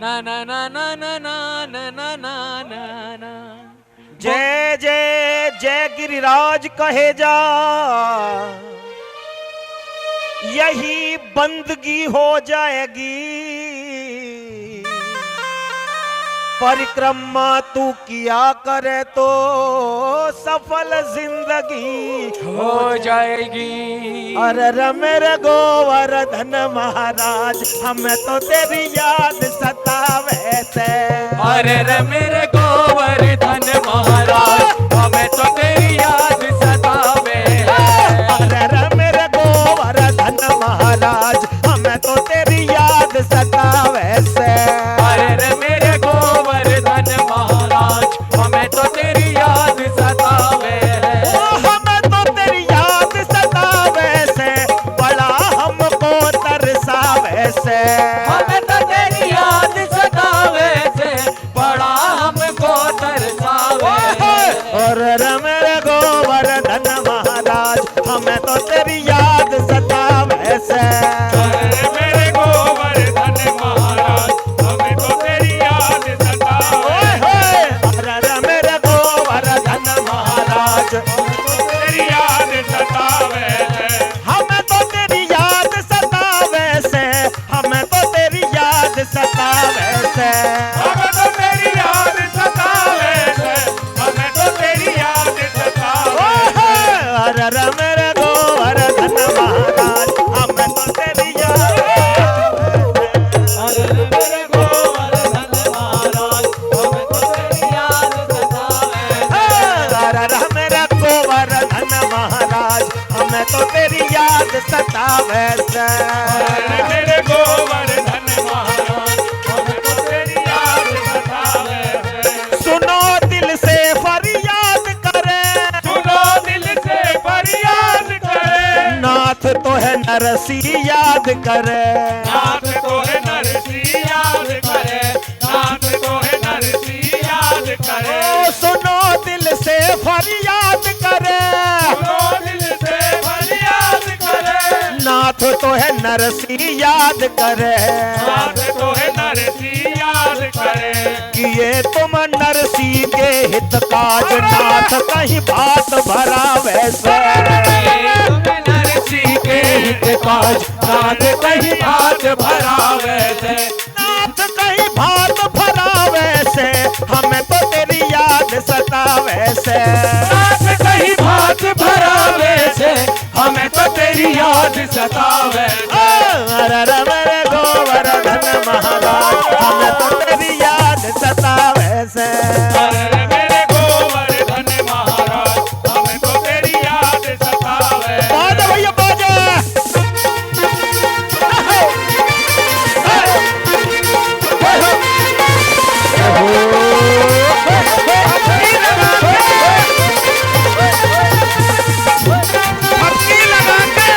ना ना ना ना ना ना ना ना ना ना ना। जय जय जय गिरिराज कहे जा, यही बंदगी हो जाएगी। परिक्रमा तू किया करे तो सफल जिंदगी हो जाएगी। अरे मेरे गोवर्धन महाराज, हमें तो तेरी याद सतावे थे। अरे मेरे गोवर्धन महाराज, हमें तो तेरी याद सतावे। अरे मेरे गोवर्धन महाराज, हमें तो तेरी याद सतावे से। अरे मेरे गोवर्धन महाराज, हमें तो तेरी याद सतावे। हमें तो तेरी याद सतावे से, बड़ा हमको तरसावे से। हमें तो तेरी याद सतावे से, बड़ा हमको तरसावे। और मेरे गोवर्धन महाराज, हमें तो तेरी याद सतावे से। मेरे गोवर्धन महाराज, हमें तो तेरी याद सतावे। अरे मेरे गोवर्धन महाराज, तेरी याद सतावे। हमें तो तेरी याद सतावे से, हमें तो तेरी याद सतावे से। हमें तो तेरी याद सतावे से, हमें तो तेरी याद सतावे। अरे मेरे गोवर्धन महाराज, हमें तो तेरी याद। अरे मेरे गोवर्धन महाराज, हमें तो तेरी याद सतावे। अरे मेरे गोवर्धन महाराज, हमें तो तेरी याद सतावे से। अरे मेरे गोवर्धन महाराज, हमें तो तेरी याद सतावे। सुनो दिल से फरियाद करे, सुनो दिल से फरियाद करे। नाथ तो है नरसी याद करे। नाथ तो है नरसी याद करे। नाथ तो है नरसी याद करे। ओ सुनो दिल से फरियाद करे, सुनो दिल से फरियाद करे। नाथ तो है नरसी याद करे। नाथ तो है नरसी याद करे। किए तुम नरसी के हित काज, नाथ कहीं बात भरा वैसे। तुम्हें नरसी के हित काज, नाथ कहीं बात भरा वैसे। नाथ कहीं बात भरा वैसे, हमें तो तेरी याद सतावे से। नाथ कहीं बात भरा वैसे, हमें तो तेरी याद सतावे। अरे मेरे गोवर्धन महाराज, हमें तो तेरी याद सतावे से। अरे मेरे गोवर्धन महाराज, हमें तो तेरी याद सतावे। बाजा भैया बाजा। ठपकी लगा के।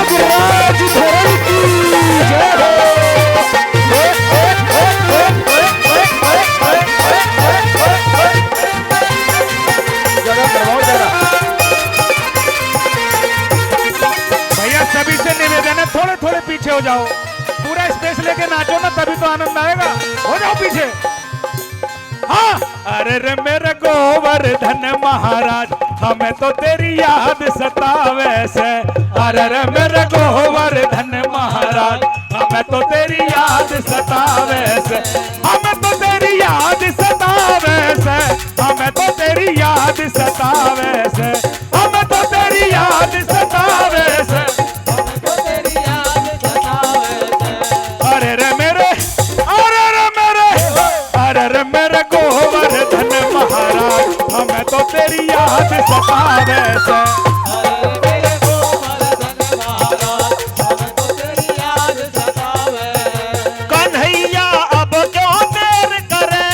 गिरिराज धरण की जय हो। भैया सभी से निवेदन है, थोड़े थोड़े पीछे हो जाओ। पूरा स्पेस लेके नाचो ना, तभी तो आनंद आएगा। हो जाओ पीछे। हाँ। अरे रे मेरे गोवर्धन महाराज, हमें तो तेरी याद सतावे से। अरे रे मेरे गोवर्धन महाराज, हमें तो तेरी याद सतावे से। हमें तो तेरी याद सतावे से। हमें तो तेरी याद सतावे से। हमें तो तेरी याद सतावे से। हमें तो तेरी याद सतावे। अरे रे मेरे, अरे रे मेरे, अरे रे मेरे गोवर्धन महाराज, हमें तो तेरी याद सतावे से। अरे मेरे गोवर्धन महाराज, हमें तो तेरी याद सतावे। कन्हैया अब क्यों देर करे,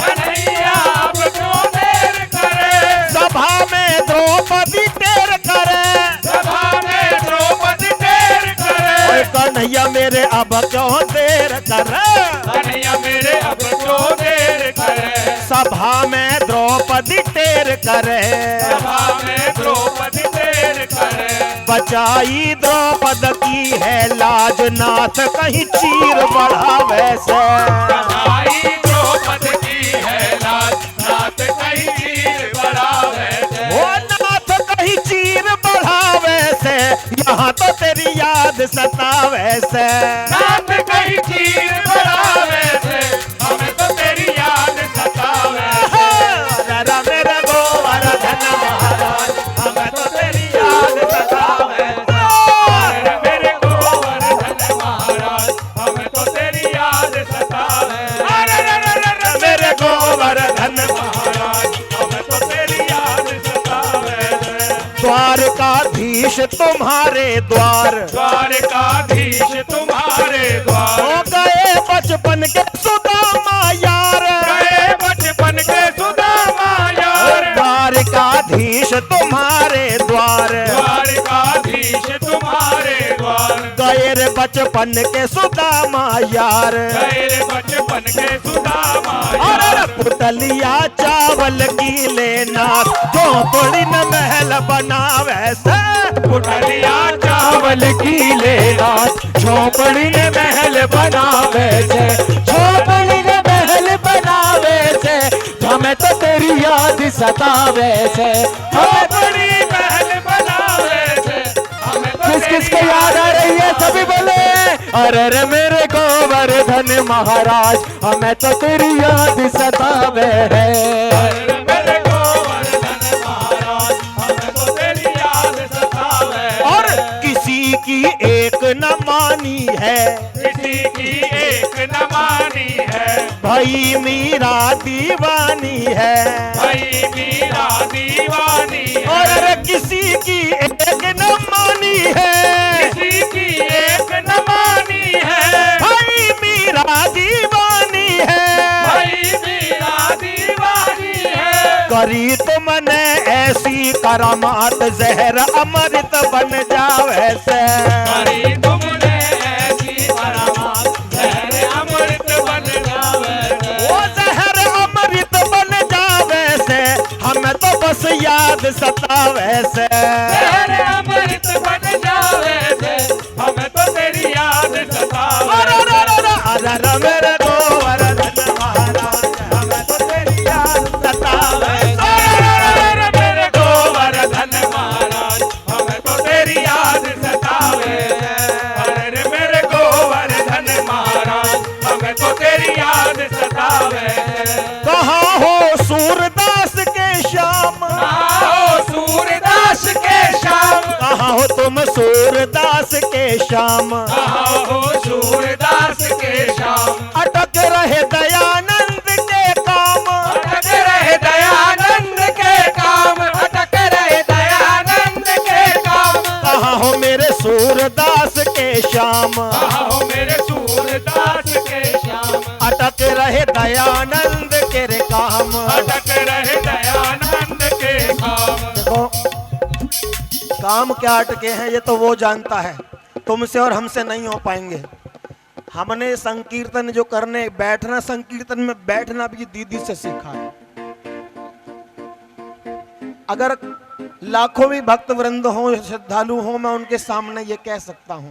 कन्हैया अब क्यों देर करे। सभा में द्रौपदी देर करे। सभा में द्रौपदी देर करे। ओए कन्हैया मेरे अब क्यों देर करे, कन्हैया मेरे अब क्यों देर करे। सभा में द्रौपदी देर करे। सभा में द्रौपदी देर बचाई द्रौपद की है लाज, नाथ कहीं चीर बढ़ावे से। बचाई द्रौपद की है लाज, नाथ कहीं चीर बढ़ावे से। ओ नाथ कहीं चीर बढ़ावे से, यहाँ तो तेरी याद सतावे से। नाथ कहीं चीर बढ़ावे से, हमें तो तेरी याद सतावे से। जरा मेरा गोवर्धन महाराज, हमें तो तेरी याद सतावे से। अरे मेरे गोवर्धन महाराज, हमें तो तेरी याद सतावे। मेरे गोवर्धन महाराज, हमें तो तेरी याद सतावे से। द्वारकाधीश तुम्हारे द्वार, द्वारकाधीश तुम्हारे द्वार, हो गए बचपन के सुदामा यार। गए बचपन के सुदामा यार। द्वारकाधीश तुम्हारे द्वार, द्वारकाधीश तुम्हारे द्वार, गए रे बचपन के सुदामा यार। गए रे बचपन के सुदामा अरे यार। पुतलिया चावल की लेना, झोपड़ी न महल बनावे से। पुटलिया चावल की लेना, झोपड़ी में महल बनावे से। झोपड़ी में महल बनावे से, हमें तो तेरी याद सतावे से। झोपड़ी महल बनावे से, हमें तो किस किस को तेरी याद आ रही है सभी बोले। अरे रे मेरे गोवर्धन महाराज, हमें तो तेरी याद सतावे है। अरे मेरे गोवर्धन महाराज, हमें तो तेरी याद सतावे। और किसी की एक न मानी है, किसी की एक न मानी है, भाई मीरा दीवानी है। भाई मीरा दीवानी है। और अरे किसी की एक न मानी है, किसी की एक न मानी है, भाई मीरा दीवानी है। भाई मीरा दीवानी है। करी तुमने ऐसी करामात, जहर अमृत बन जावे से। करी तुमने ऐसी करामात, जहर अमृत बन जावे से। वो जहर अमृत बन जावे से, हमें तो बस याद सतावे से। जहर अमृत बन जावे से, हमें तो तेरी याद सतावे से। अरे मेरे गोवर्धन महाराज, हमें तो तेरी याद सतावे से। अरे मेरे गोवर्धन महाराज, हमें तो तेरी याद सतावे से। अरे मेरे गोवर्धन महाराज, हमें तो तेरी याद सतावे से। कहाँ हो सूरदास के श्याम, आओ सूरदास के श्याम, कहाँ हो तुम सूरदास के श्याम। आओ सूरदास के श्याम, अटक रहे दयानंद के काम, अटक रहे दयानंद के काम, अटक रहे दयानंद के काम। कहाँ हो मेरे सूरदास के श्याम। आओ मेरे सूरदास के श्याम, अटक रहे दयानंद के रे काम। अटक रहे दयानंद के काम। देखो काम क्या अटके हैं ये तो वो जानता है, तुमसे और हमसे नहीं हो पाएंगे। हमने संकीर्तन जो करने बैठना, संकीर्तन में बैठना भी दीदी से सीखा है। अगर लाखों भी भक्त वृंद हो, श्रद्धालु हो, मैं उनके सामने ये कह सकता हूं,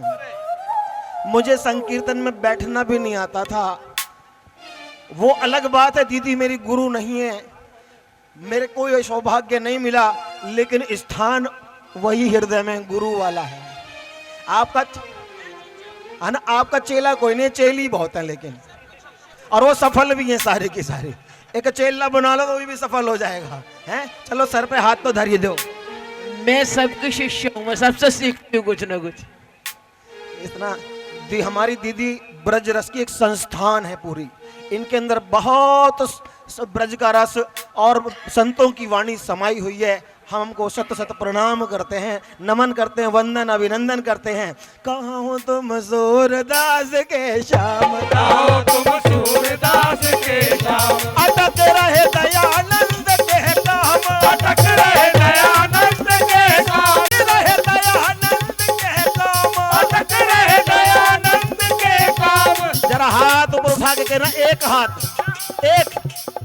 मुझे संकीर्तन में बैठना भी नहीं आता था। वो अलग बात है, दीदी मेरी गुरु नहीं है, मेरे को ये सौभाग्य नहीं मिला, लेकिन स्थान वही हृदय में गुरु वाला है। आपका है ना, आपका चेला कोई नहीं, चेली बहुत है, लेकिन और वो सफल भी है सारे की सारे। एक चेला बना लो तो भी सफल हो जाएगा। हैं, चलो सर पे हाथ तो धरिए दो। मैं सबके शिष्य हूँ, मैं सबसे सीखती हूँ कुछ ना कुछ। इतना हमारी दीदी ब्रज रस की एक संस्थान है पूरी, इनके अंदर बहुत ब्रज का रस और संतों की वाणी समाई हुई है। हम हमको शत शत प्रणाम करते हैं, नमन करते हैं, वंदन अभिनंदन करते हैं। कहाँ हो तुम सूरदास के श्याम, आओ तुम सूरदास के श्याम, अटक रहे दयानंद के काम। अटक रहे दयानंद के काम, रहे दयानंद के काम। अटक रहे दयानंद के काम। जरा हाथ ऊपर उठा के कहना, एक हाथ, एक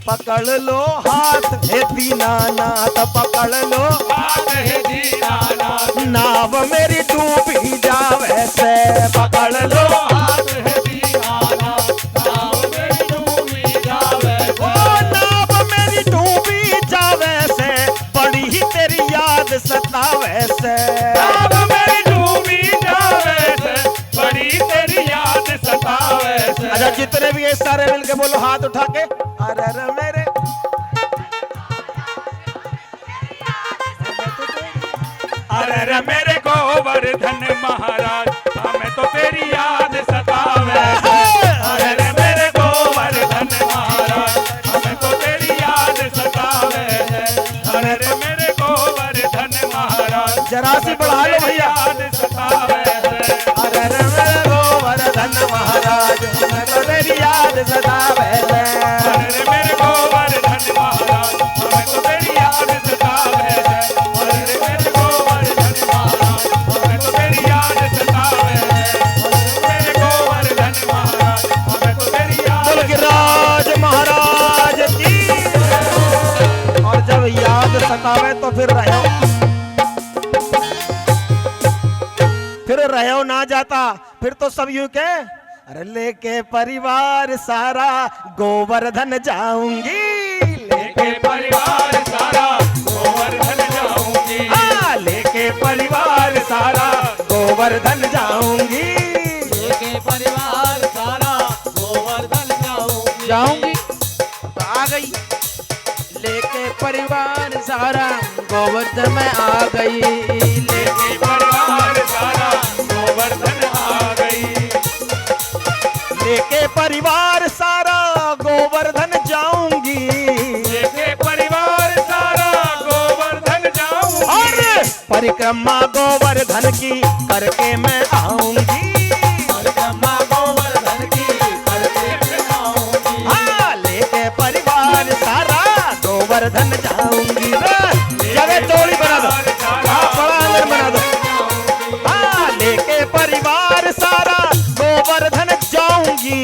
पकड़ लो हाथ हे दीनानाथ, पकड़ लो हाथ है दीनानाथ, नाव मेरी डूबी जावे से, पकड़ लो हाथ है दीनानाथ, नाव मेरी डूबी जावे ओ नाव मेरी डूबी जावे से, बड़ी ही तेरी याद सतावे से। नाव मेरी डूबी जावे से, बड़ी तेरी याद सतावे से। अच्छा जितने भी ये सारे मिलके बोलो हाथ उठा के, अरे अरे मेरे अरे रे मेरे गोवर्धन महाराज, हमें तो तेरी याद सतावे से। अरे रे मेरे गोवर्धन महाराज, हमें तो तेरी याद सतावे से। अरे रे मेरे गोवर्धन महाराज, जरा सी बढ़ा लो भैया। याद सतावे से। अरे रे मेरे गोवर्धन महाराज, मैं तो तेरी याद सतावे से। अरे रे मेरे गोवर्धन महाराज, हमें तो तेरी याद सतावे से। अरे रे मेरे गोवर्धन महाराज, हमें तो तेरी याद सतावे से। अरे रे मेरे गोवर्धन महाराज, हमें तो तेरी याद बोल के राज महाराज की। और जब याद सतावे तो फिर रहो ना जाता, फिर तो सब यूं के अरे लेके परिवार सारा गोवर्धन जाऊंगी, लेके परिवार सारा गोवर्धन जाऊंगी। लेके परिवार सारा गोवर्धन जाऊंगी, लेके परिवार सारा गोवर्धन जाऊंगी। तो आ गई, लेके परिवार सारा गोवर्धन में आ गई, लेके परिवार सारा गोवर्धन आ गई। लेके परिवार सारा गोवर्धन जाऊंगी, लेके परिवार सारा गोवर्धन जाऊंगी। और परिक्रमा गोवर्धन की करके मैं आऊंगी, परिक्रमा गोवर्धन की करके मैं आऊंगी। हाँ लेके परिवार सारा गोवर्धन जाऊंगी। जगह चौड़ी बना दो, हाँ बड़ा अंदर बना दो। हाँ लेके परिवार सारा गोवर्धन जाऊंगी,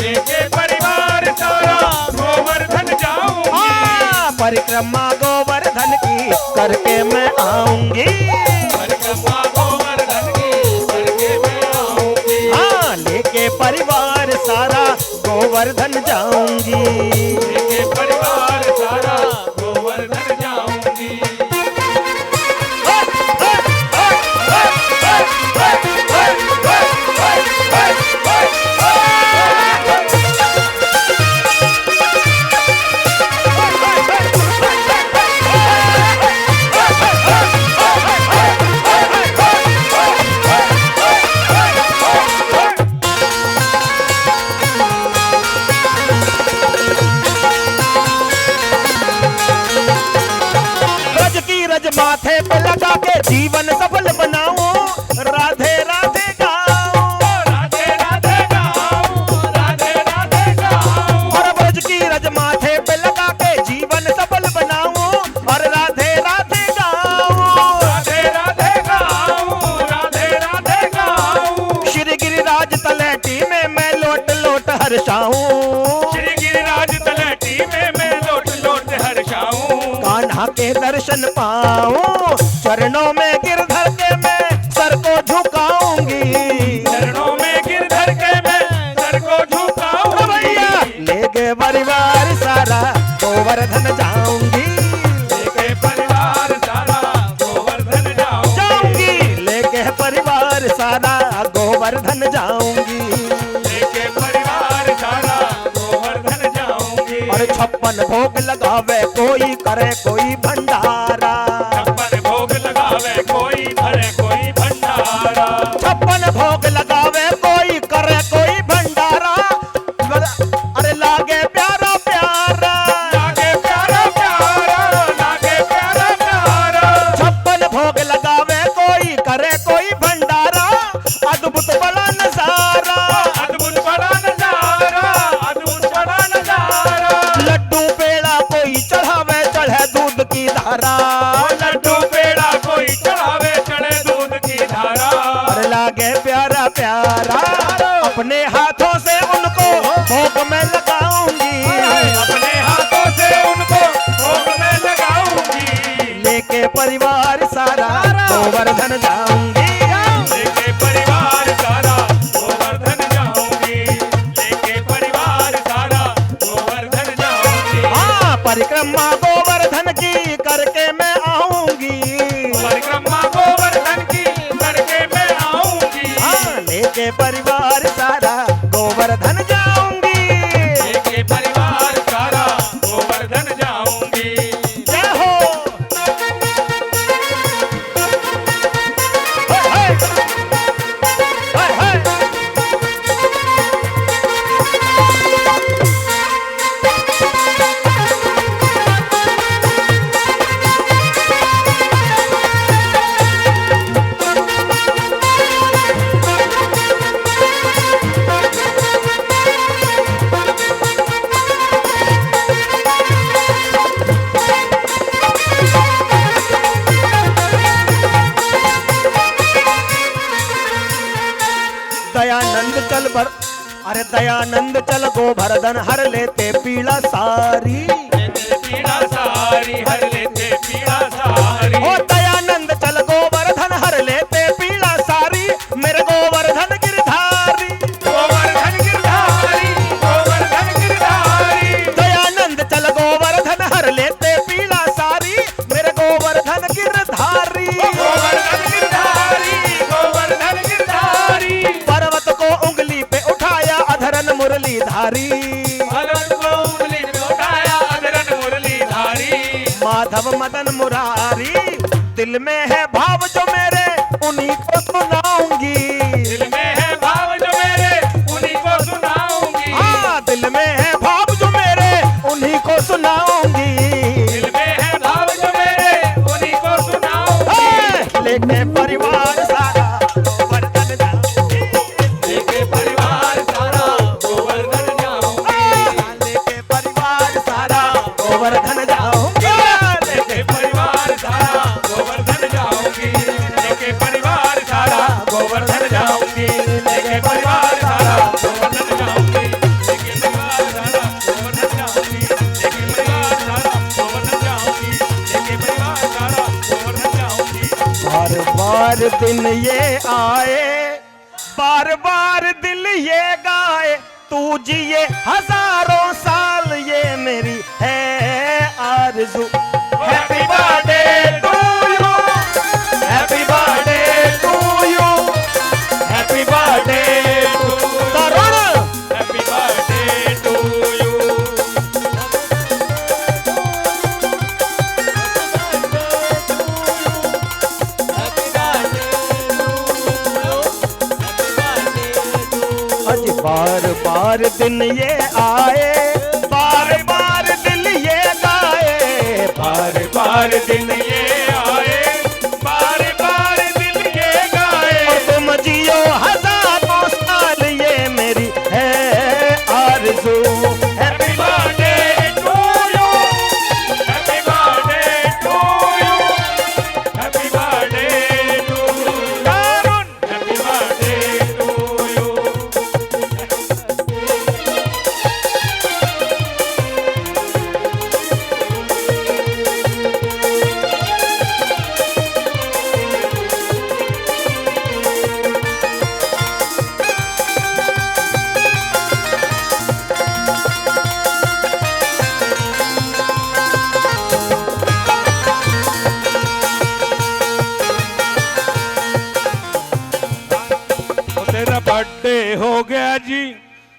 लेके परिवार सारा गोवर्धन जाऊंगी। हाँ परिक्रमा गोवर्धन की करके मैं आऊंगी, परिक्रमा गोवर्धन की करके मैं आऊंगी। हाँ लेके परिवार सारा गोवर्धन जाऊंगी। लेके परिवार सारा गोवर्धन जाऊंगी। माथे पे लगा के जीवन सफल बनाऊं, राधे राधे गाऊं, राधे राधे गाऊं, राधे राधे गाऊं। और ब्रज की रज माथे पे लगा के जीवन सफल बनाऊं, और राधे राधे गाऊं, राधे राधे गाऊं, राधे राधे गाऊं। श्री गिरिराज तलेटी में मैं लोट लोट हर्षाऊं, श्री गिरिराज तलेटी में मैं लोट लोट हर्षाऊं। कान्हा के दर्शन पाऊं, चरणों में गिरधर के मैं सर को झुकाऊंगी, चरणों में गिरधर के मैं सर को झुकाऊंगी। भैया लेके परिवार सारा गोवर्धन जाऊंगी, लेके परिवार सारा गोवर्धन जाऊंगी। लेके परिवार सारा गोवर्धन जाऊंगी, लेके परिवार सारा गोवर्धन जाऊंगी। और 56 भोग लगावे कोई करे कोई भंडारा, 56 भोग लगावे कोई भरे कोई भंडारा। 56 भोग लगावे कोई करे कोई भंडारा, अरे लागे प्यारा प्यारा, लागे प्यारा प्यारा, लागे प्यारा प्यारा। 56 भोग लगावे कोई करे कोई भंडारा, अद्भुत बड़ा नजारा, अद्भुत बड़ा नजारा, अद्भुत बड़ा नजारा। लड्डू पेड़ा कोई चढ़ावे चढ़े दूध की धारा, लड्डू पेड़ा कोई चढ़ावे चढ़े दूध की धारा। और लागे प्यारा प्यारा, अपने हाथों से उनको भोग में लगाऊंगी, अपने हाथों दयानंद चल गोवर्धन हर लेते पीड़ा सारी। पीड़ा सारी हर लेते पीड़ा सारी। ओ दयानंद चल गोवर्धन हर लेते पीड़ा सारी, मेरे गोवर्धन गिरधारी। गोवर्धन गिरधारी, गोवर्धन गिरधारी। दयानंद चल गोवर्धन हर लेते पीड़ा सारी, मेरे गोवर्धन गिरधारी। गोवर्धन गिरधारी, गोवर्धन गिरधारी। पर्वत को उंगली पे उठाया अधरन मुरलीधारी। पर्वत को उंगली पे उठाया अधरन मुरलीधारी। माधव मदन मुरारी, दिल में है भाव जो मेरे उन्हीं को सुनाऊंगी। दिल में है भाव जो मेरे उन्हीं को सुनाऊंगी। हाँ, दिल में है भाव जो मेरे उन्हीं को सुनाऊंगी। दिल में है भाव जो मेरे उन्हीं को सुनाऊंगी। लेके परिवार सारा गोवर्धन जाऊंगी। लेके परिवार सारा गोवर्धन जाऊंगी। लेके परिवार सारा गोवर्धन जाऊंगी। लेके परिवार सारा गोवर्धन जाऊंगी। लेके परिवार सारा गोवर्धन जाऊंगी। लेके परिवार सारा गोवर्धन जाऊंगी। लेके परिवार सारा गोवर्धन जाऊंगी। लेके परिवार सारा गोवर्धन जाऊंगी। लेके परिवार सारा गोवर्धन जाऊंगी। बार बार दिन ये आए, बार बार दिल ये गाए, तू जिए हजारों साल ये मेरी है आरज़ू। Happy birthday to you. Happy birthday to you. Happy birthday to you. Tarun happy birthday to you. आज बार बार दिन ये आए, बार बार दिल ये गाए। बार बार दिन ये आए, बार बार दिन ये गाए। और तुम जियो हजारों साल ये मेरी है आरज़ू। Happy birthday to you. Happy birthday to you. Happy birthday to Tarun. Happy birthday to you. तो तेरा बर्थडे हो गया जी,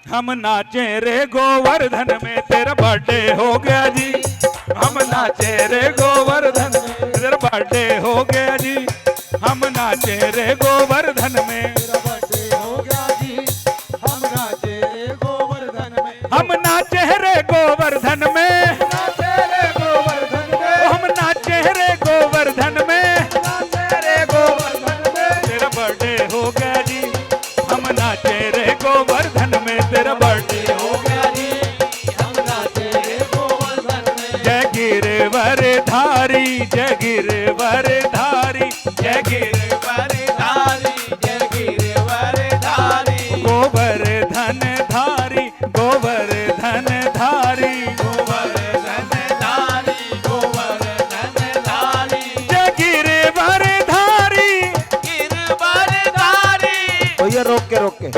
हम नाचे रे गोवर्धन में। तेरा बर्थडे हो गया जी, हम नाचे रे गोवर्धन में। तेरा बर्थडे हो गया जी, हम नाचे रे गोवर्धन में। हम नाचे रे गोवर्धन में। हम नाचे रे गोवर्धन में। तेरा बर्थडे हो गया जी, हम नाचे रे गोवर्धन में। तेरा बर्थडे हो गया जी, हम नाचे रे गोवर्धन में। जय गिरवर धारी, जय गिरवर धारी, जय गिरवर धारी, जय गिरवर धारी। गोवर्धन धारी, गोवर्धन धारी, गोवर्धन धारी, गोवर्धन धारी। जय गिरवर धारी, गिरवर धारी। तो ये रोक के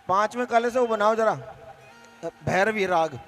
5वें काले से वो बनाओ जरा भैरवी राग।